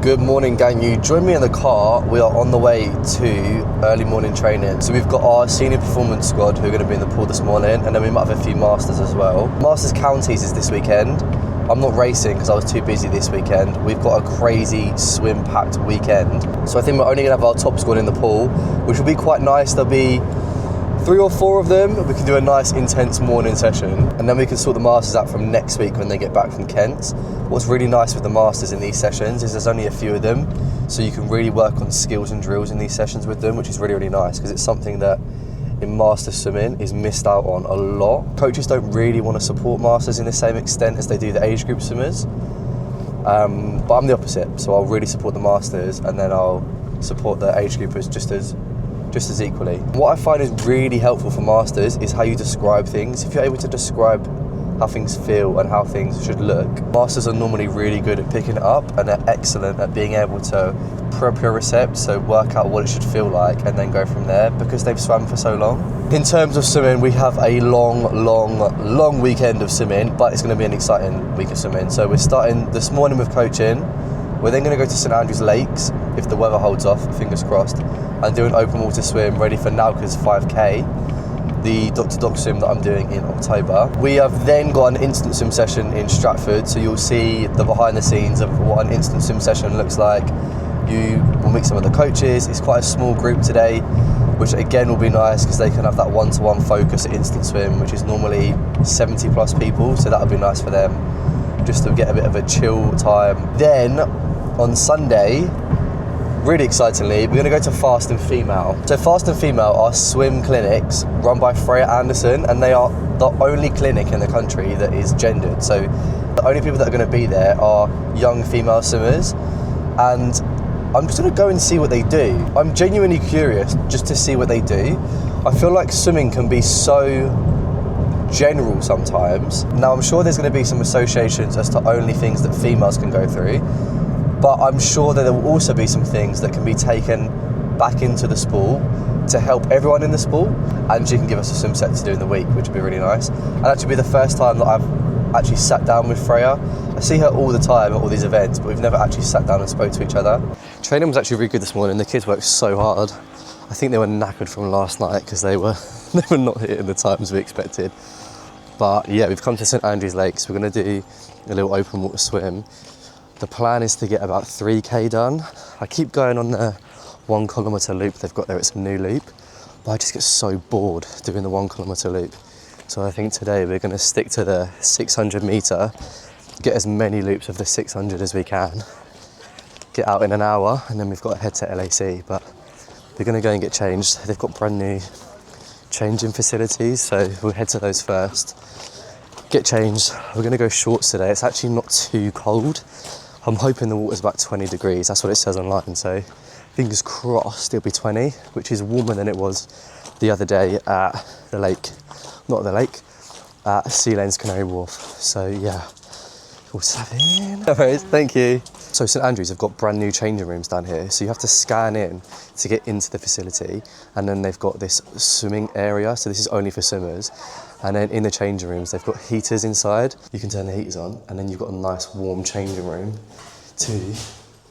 Good morning, gang. You join me in the car. We are on the way to early morning training. So we've got our senior performance squad who are going to be in the pool this morning, and then we might have a few masters as well. Masters counties is this weekend. I'm not racing because I was too busy this weekend. We've got a crazy swim packed weekend. So I think we're only going to have our top squad in the pool, which will be quite nice. There'll be 3 or 4 of them. We can do a nice intense morning session, and then we can sort the masters out from next week when they get back from Kent. What's really nice with the masters in these sessions is there's only a few of them, so you can really work on skills and drills in these sessions with them, which is really, really nice because it's something that in master swimming is missed out on a lot. Coaches don't really want to support masters in the same extent as they do the age group swimmers, but I'm the opposite, so I'll really support the masters and then I'll support the age groupers just as equally. What I find is really helpful for masters is how you describe things. If you're able to describe how things feel and how things should look, masters are normally really good at picking it up, and they're excellent at being able to propriocept, so work out what it should feel like and then go from there because they've swam for so long. In terms of swimming, we have a long weekend of swimming, but it's going to be an exciting week of swimming. So we're starting this morning with coaching. We're then going to go to St Andrews Lakes, if the weather holds off, fingers crossed, and do an open water swim ready for Nauka's 5K, the dock-to-dock swim that I'm doing in October. We have then got an instant swim session in Stratford, so you'll see the behind the scenes of what an instant swim session looks like. You will meet some of the coaches. It's quite a small group today, which again will be nice because they can have that one-to-one focus at instant swim, which is normally 70 plus people, so that'll be nice for them just to get a bit of a chill time. Then on Sunday, really excitingly, we're going to go to Fast and Female. So Fast and Female are swim clinics run by Freya Anderson, and they are the only clinic in the country that is gendered. So the only people that are going to be there are young female swimmers, and I'm just going to go and see what they do. I'm genuinely curious just to see what they do. I feel like swimming can be so general sometimes. Now I'm sure there's going to be some associations as to only things that females can go through, but I'm sure that there will also be some things that can be taken back into the sport to help everyone in the sport, and she can give us a swim set to do in the week, which would be really nice. And actually be the first time that I've actually sat down with Freya. I see her all the time at all these events, but we've never actually sat down and spoke to each other. Training was actually really good this morning. The kids worked so hard. I think they were knackered from last night because they were not hitting the times we expected. But yeah, we've come to St Andrews Lakes. We're going to do a little open water swim. The plan is to get about 3K done. I keep going on the 1 kilometre loop they've got there. It's a new loop, but I just get so bored doing the 1 kilometre loop. So I think today we're going to stick to the 600 metre, get as many loops of the 600 as we can, get out in an hour, and then we've got to head to LAC. But we're going to go and get changed. They've got brand new changing facilities, so we'll head to those first, get changed. We're going to go shorts today. It's actually not too cold. I'm hoping the water's about 20 degrees. That's what it says online, so fingers crossed it'll be 20, which is warmer than it was the other day at the lake, not the lake, at Sea Lanes Canary Wharf. So yeah, we'll have in. No worries, thank you. So St Andrews have got brand new changing rooms down here, so you have to scan in to get into the facility, and then they've got this swimming area, so this is only for swimmers, and then in the changing rooms they've got heaters inside. You can turn the heaters on, and then you've got a nice warm changing room to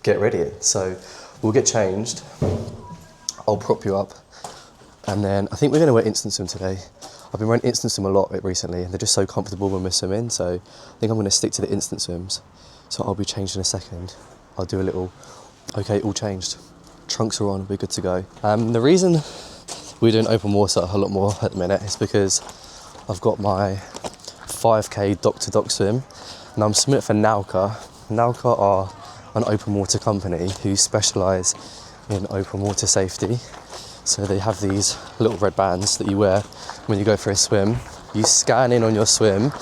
get ready in. So we'll get changed, I'll prop you up, and then I think we're going to wear instant swim today. I've been wearing instant swim a lot recently, and they're just so comfortable when we're swimming, so I think I'm going to stick to the instant swims. So I'll be changed in a second. I'll do a little, okay, all changed. Trunks are on, we're good to go. The reason we're doing open water a lot more at the minute is because I've got my 5K dock-to-dock swim, and I'm swimming it for Nauka. Nauka are an open water company who specialise in open water safety. So they have these little red bands that you wear when you go for a swim. You scan in on your swim,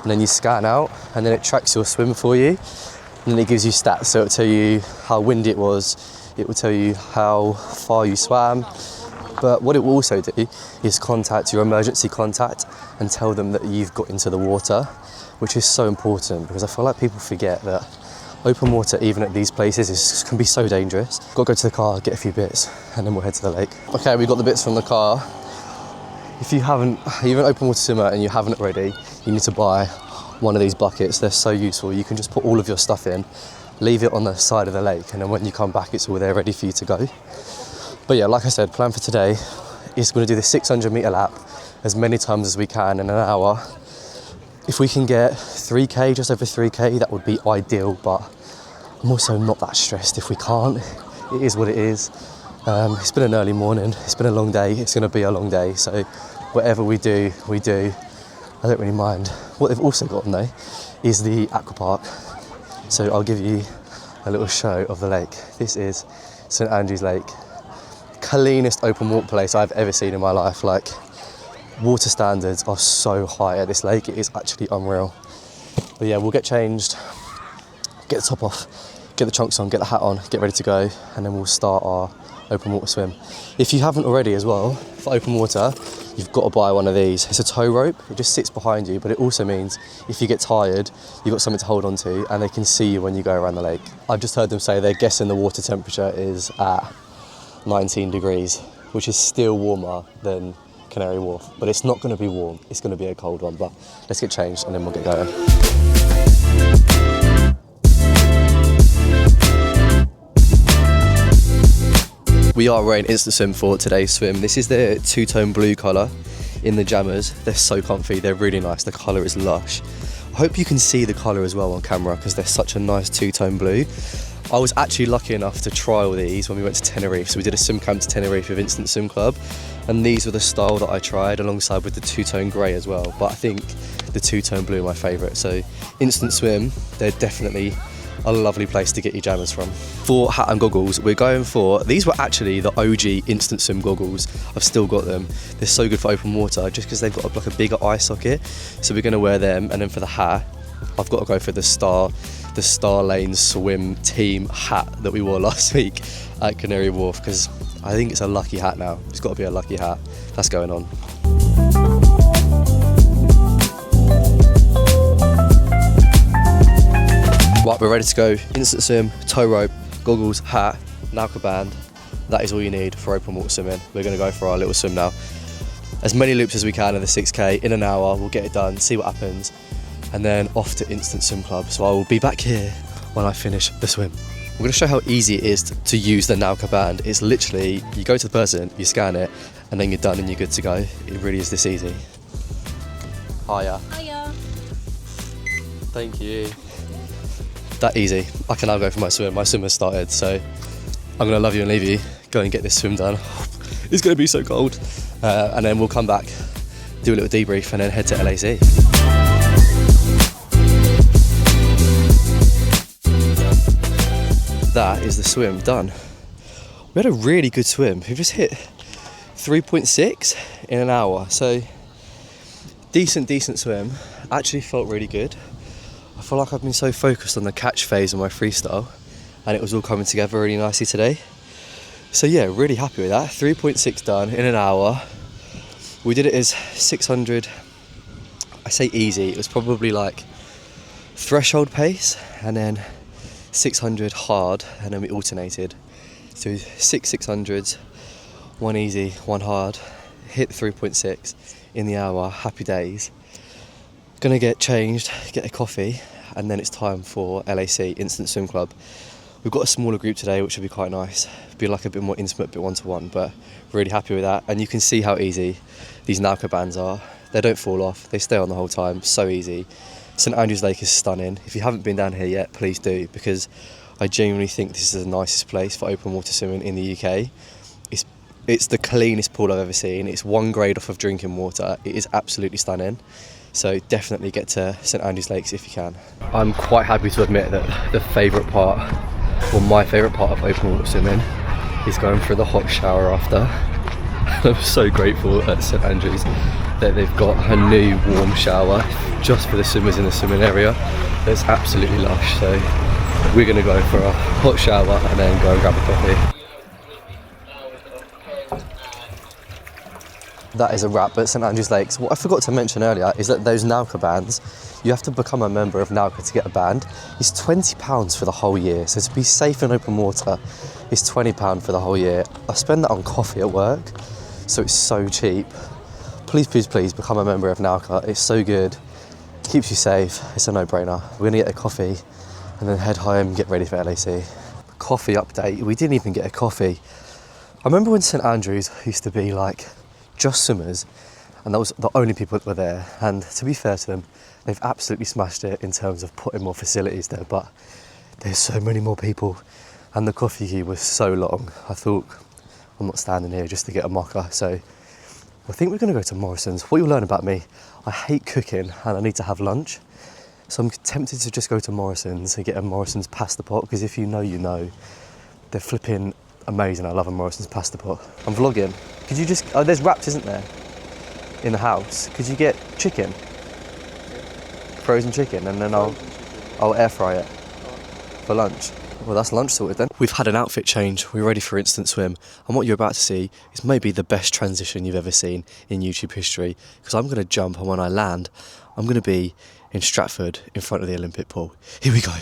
and then you scan out, and then it tracks your swim for you, and then it gives you stats. So it'll tell you how windy it was, it will tell you how far you swam, but what it will also do is contact your emergency contact and tell them that you've got into the water, which is so important because I feel like people forget that open water, even at these places, can be so dangerous. Got to go to the car, get a few bits, and then we'll head to the lake. Okay, we got the bits from the car. If you're an open water swimmer and you haven't already, you need to buy one of these buckets. They're so useful. You can just put all of your stuff in leave it on the side of the lake, and then when you come back it's all there ready for you to go. But yeah, like I said, plan for today is going to do the 600 metre lap as many times as we can in an hour. If we can get 3k, just over 3k, that would be ideal, but I'm also not that stressed if we can't. It is what it is. It's been an early morning, it's been a long day, it's going to be a long day, so whatever we do, we do. I don't really mind. What they've also got on though is the aqua park. So I'll give you a little show of the lake. This is St Andrew's Lake. Cleanest open walk place I've ever seen in my life. Like, water standards are so high at this lake, it is actually unreal. But yeah, we'll get changed, get the top off, get the trunks on, get the hat on, get ready to go, and then we'll start our open water swim. If you haven't already as well, for open water, you've got to buy one of these. It's a tow rope, it just sits behind you, but it also means if you get tired, you've got something to hold on to, and they can see you when you go around the lake. I've just heard them say they're guessing the water temperature is at 19 degrees, which is still warmer than Canary Wharf, but it's not going to be warm, it's going to be a cold one. But let's get changed and then we'll get going. We are wearing Instant Swim for today's swim. This is the two-tone blue colour in the jammers. They're so comfy, they're really nice, the colour is lush. I hope you can see the colour as well on camera because they're such a nice two-tone blue. I was actually lucky enough to trial these when we went to Tenerife. So we did a swim camp to Tenerife with Instant Swim Club, and these were the style that I tried alongside with the two-tone grey as well. But I think the two-tone blue are my favourite. So Instant Swim, they're definitely a lovely place to get your jammers from. For hat and goggles, we're going for, these were actually the OG Instant Swim goggles. I've still got them. They're so good for open water just because they've got like a bigger eye socket. So we're going to wear them, and then for the hat, I've got to go for the Star Lane Swim team hat that we wore last week at Canary Wharf, because I think it's a lucky hat now. It's got to be a lucky hat. That's going on. Right, we're ready to go. Instant Swim, tow rope, goggles, hat, Nauka band. That is all you need for open water swimming. We're going to go for our little swim now. As many loops as we can in the 6k in an hour. We'll get it done, see what happens, and then off to Instant Swim Club. So I will be back here when I finish the swim. I'm going to show how easy it is to use the Nauka band. It's literally, you go to the person, you scan it, and then you're done and you're good to go. It really is this easy. Hiya. Hiya. Thank you. That easy. I can now go for my swim. My swim has started, so I'm going to love you and leave you. Go and get this swim done. It's going to be so cold. And then we'll come back, do a little debrief, and then head to LAC. That is the swim done. We had a really good swim. We just hit 3.6 in an hour, so decent swim. Actually felt really good. I feel like I've been so focused on the catch phase of my freestyle, and it was all coming together really nicely today. So yeah, really happy with that. 3.6 done in an hour. We did it as 600, I say easy, it was probably like threshold pace, and then 600 hard, and then we alternated. So 600s, one easy, one hard, hit 3.6 in the hour, happy days. Gonna get changed, get a coffee, and then it's time for LAC, Instant Swim Club. We've got a smaller group today, which would be quite nice. Be like a bit more intimate, a bit one-to-one, but really happy with that. And you can see how easy these Nauka bands are. They don't fall off, they stay on the whole time, so easy. St Andrew's Lake is stunning. If you haven't been down here yet, please do, because I genuinely think this is the nicest place for open water swimming in the UK. It's the cleanest pool I've ever seen. It's 1 grade off of drinking water. It is absolutely stunning. So definitely get to St Andrew's Lakes if you can. I'm quite happy to admit that the favourite part, or my favourite part of open water swimming, is going for the hot shower after. I'm so grateful at St Andrews that they've got a new warm shower just for the swimmers in the swimming area. It's absolutely lush, so we're going to go for a hot shower and then go and grab a coffee. That is a wrap at St Andrew's Lakes. What I forgot to mention earlier is that those Nauka bands, you have to become a member of Nauka to get a band. It's £20 for the whole year, so to be safe in open water, it's £20 for the whole year. I spend that on coffee at work, so it's so cheap. Please, please, please become a member of Nauka. It's so good, keeps you safe, it's a no-brainer. We're gonna get a coffee and then head home, get ready for LAC. Coffee update, we didn't even get a coffee. I remember when St Andrews used to be like just swimmers, and that was the only people that were there, and to be fair to them, they've absolutely smashed it in terms of putting more facilities there, but there's so many more people and the coffee queue was so long. I thought, I'm not standing here just to get a mocha, so I think we're going to go to Morrison's. What you'll learn about me, I hate cooking and I need to have lunch, so I'm tempted to just go to Morrison's and get a Morrison's pasta pot, because if you know, you know. They're flipping amazing. I love a Morrison's pasta pot. I'm vlogging. Could you just, oh, there's wraps, isn't there, in the house? Could you get chicken? Frozen chicken, and then I'll air fry it for lunch. Well, that's lunch sorted then. We've had an outfit change. We're ready for instant swim. And what you're about to see is maybe the best transition you've ever seen in YouTube history, because I'm going to jump, and when I land, I'm going to be in Stratford in front of the Olympic pool. Here we go.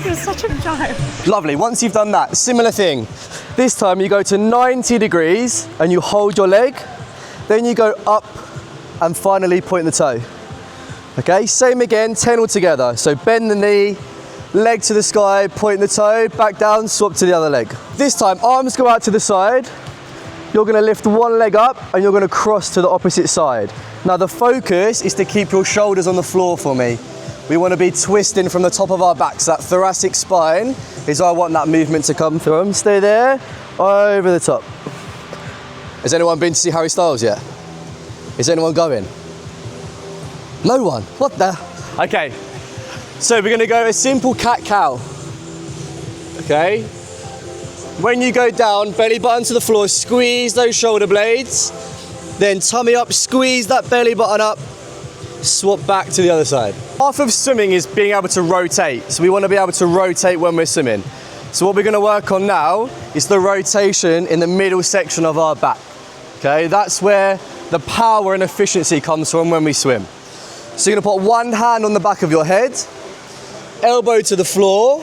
You're such a guy. Lovely. Once you've done that, similar thing. This time you go to 90 degrees and you hold your leg. Then you go up and finally point the toe. Okay, same again, 10 all together. So bend the knee, leg to the sky, point the toe, back down, swap to the other leg. This time, arms go out to the side. You're gonna lift one leg up and you're gonna cross to the opposite side. Now the focus is to keep your shoulders on the floor for me. We wanna be twisting from the top of our back. So that thoracic spine is where I want that movement to come from. Stay there, over the top. Has anyone been to see Harry Styles yet? Is anyone going? No one, what the? Okay, so we're gonna go a simple cat-cow. Okay, when you go down, belly button to the floor, squeeze those shoulder blades, then tummy up, squeeze that belly button up, swap back to the other side. Half of swimming is being able to rotate, so we want to be able to rotate when we're swimming. So what we're going to work on now is the rotation in the middle section of our back. Okay, that's where the power and efficiency comes from when we swim. So you're going to put one hand on the back of your head, elbow to the floor,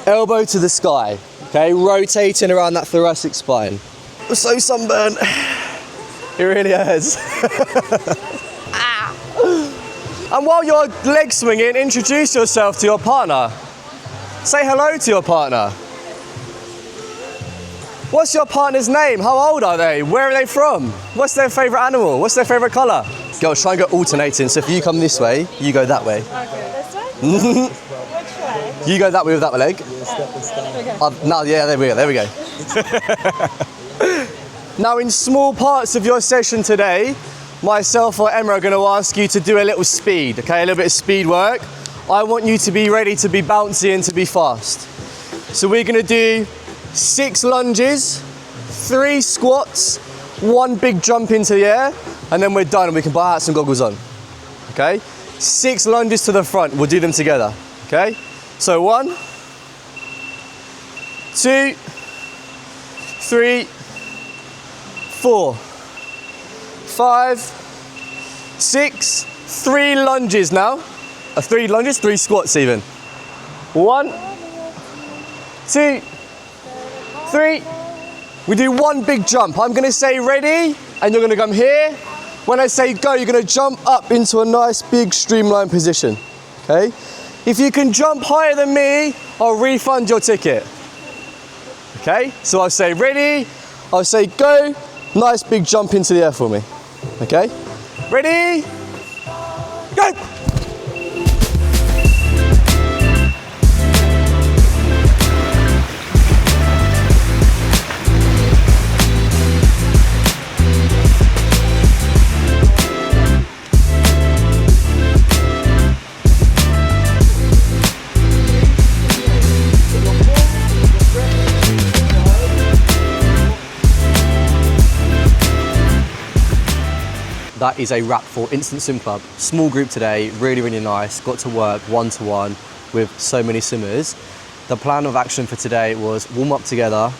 elbow to the sky. Okay, rotating around that thoracic spine. I'm so sunburned. It really hurts. And while you're leg swinging, introduce yourself to your partner. Say hello to your partner. What's your partner's name? How old are they? Where are they from? What's their favourite animal? What's their favourite colour? Girls, try and go alternating. So if you come this way, you go that way. Okay, this way? Which way? You go that way with that leg. Yeah. Okay. No, yeah, there we go. Now, in small parts of your session today, myself or Emma are going to ask you to do a little speed, okay, a little bit of speed work. I want you to be ready to be bouncy and to be fast. So we're going to do 6 lunges, 3 squats, 1 big jump into the air, and then we're done and we can put hats and goggles on, okay? 6 lunges to the front, we'll do them together, okay? So 1, 2, 3, 4, 5, 6, 3 lunges now. 3 lunges, 3 squats even. 1, 2, 3. We do 1 big jump. I'm gonna say ready, and you're gonna come here. When I say go, you're gonna jump up into a nice big streamlined position, okay? If you can jump higher than me, I'll refund your ticket. Okay, so I'll say ready, I'll say go, nice big jump into the air for me. Okay, ready, go! That is a wrap for Instant Swim Club. Small group today, really, really nice. Got to work one-to-one with so many swimmers. The plan of action for today was warm up together,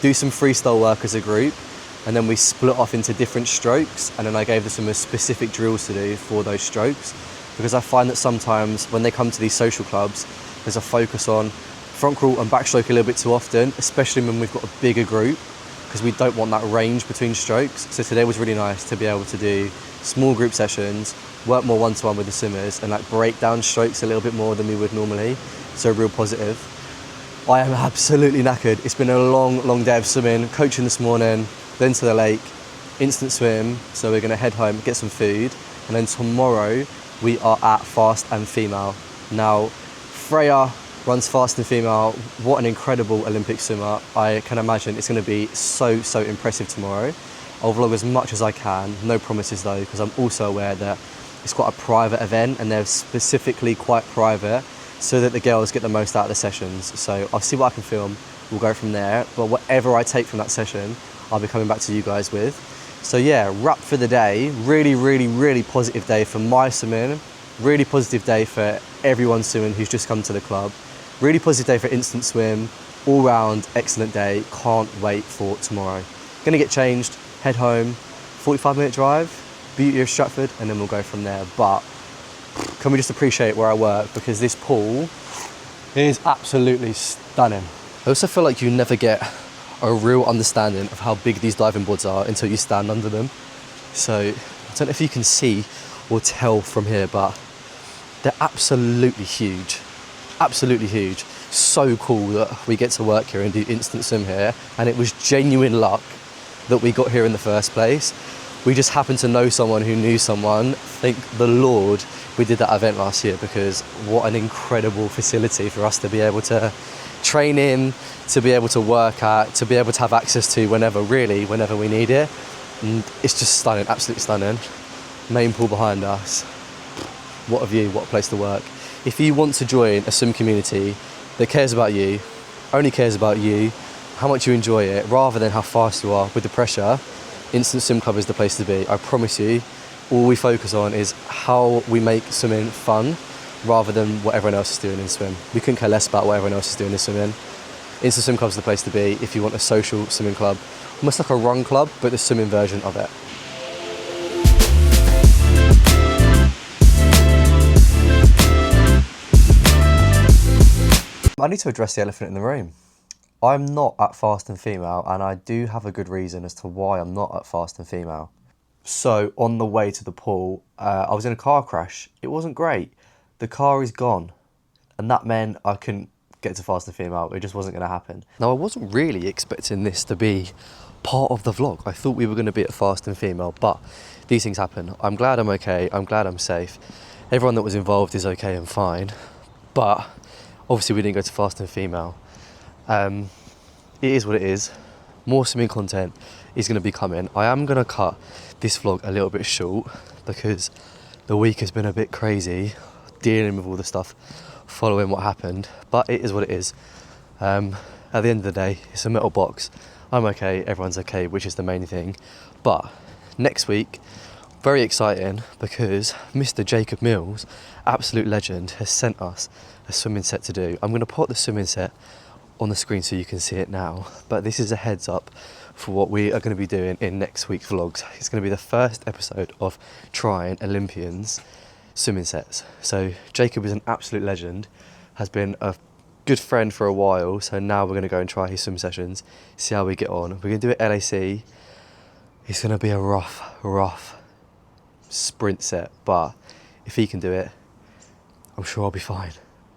do some freestyle work as a group, and then we split off into different strokes, and then I gave the swimmers specific drills to do for those strokes, because I find that sometimes when they come to these social clubs, there's a focus on front crawl and backstroke a little bit too often, especially when we've got a bigger group, because we don't want that range between strokes. So today was really nice to be able to do small group sessions, work more one-to-one with the swimmers and like break down strokes a little bit more than we would normally. So real positive. I am absolutely knackered. It's been a long day of swimming, coaching this morning, then to the lake, instant swim. So we're gonna head home, get some food. And then tomorrow we are at Fast and Female. Now, Freya runs Fast and Female. What an incredible Olympic swimmer. I can imagine it's gonna be so impressive tomorrow. I'll vlog as much as I can, no promises though, because I'm also aware that it's quite a private event and they're specifically quite private so that the girls get the most out of the sessions. So I'll see what I can film, we'll go from there. But whatever I take from that session, I'll be coming back to you guys with. So yeah, wrap for the day. Really positive day for my swimming. Really positive day for everyone swimming who's just come to the club. Really positive day for instant swim. All round, excellent day. Can't wait for tomorrow. Gonna get changed, head home, 45-minute drive, beauty of Stratford, and then we'll go from there. But can we just appreciate where I work, because this pool is absolutely stunning. I also feel like you never get a real understanding of how big these diving boards are until you stand under them. So I don't know if you can see or tell from here, but they're absolutely huge. Absolutely huge. So cool that we get to work here and do instant swim here, and it was genuine luck that we got here in the first place. We just happened to know someone who knew someone. Thank the Lord we did that event last year, because what an incredible facility for us to be able to train in, to be able to work at, to be able to have access to whenever we need it. And it's just stunning, absolutely stunning. Main pool behind us. What a view, what a place to work. If you want to join a swim community that cares about you, only cares about you, how much you enjoy it, rather than how fast you are with the pressure, Instant Swim Club is the place to be. I promise you, all we focus on is how we make swimming fun, rather than what everyone else is doing in swim. We couldn't care less about what everyone else is doing in swimming. Instant Swim Club is the place to be if you want a social swimming club, almost like a run club, but the swimming version of it. I need to address the elephant in the room. I'm not at Fast and Female, and I do have a good reason as to why I'm not at Fast and Female. So on the way to the pool, I was in a car crash. It wasn't great. The car is gone, and that meant I couldn't get to Fast and Female. It just wasn't going to happen. Now, I wasn't really expecting this to be part of the vlog. I thought we were going to be at Fast and Female, but these things happen. I'm glad I'm okay. I'm glad I'm safe. Everyone that was involved is okay and fine, but obviously we didn't go to Fast and Female. It is what it is. More swimming content is going to be coming. I am going to cut this vlog a little bit short because the week has been a bit crazy, dealing with all the stuff following what happened, but it is what it is. At the end of the day, it's a metal box. I'm okay, everyone's okay, which is the main thing. But next week, very exciting, because Mr. Jacob Mills, absolute legend, has sent us a swimming set to do. I'm going to put the swimming set on the screen so you can see it now, but this is a heads up for what we are going to be doing in next week's vlogs. It's going to be the first episode of trying Olympians swimming sets. So Jacob is an absolute legend, has been a good friend for a while, so now we're going to go and try his swim sessions, see how we get on. We're going to do it LAC. It's going to be a rough sprint set, but if he can do it, I'm sure I'll be fine.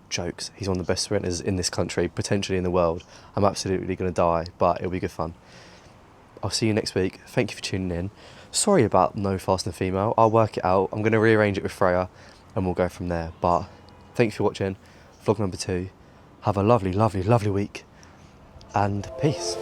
Jokes, he's one of the best sprinters in this country, potentially in the world. I'm absolutely going to die, but it'll be good fun. I'll see you next week. Thank you for tuning in. Sorry about no Fast and Female. I'll work it out. I'm going to rearrange it with Freya and we'll go from there. But thanks for watching vlog number 2. Have a lovely week and peace.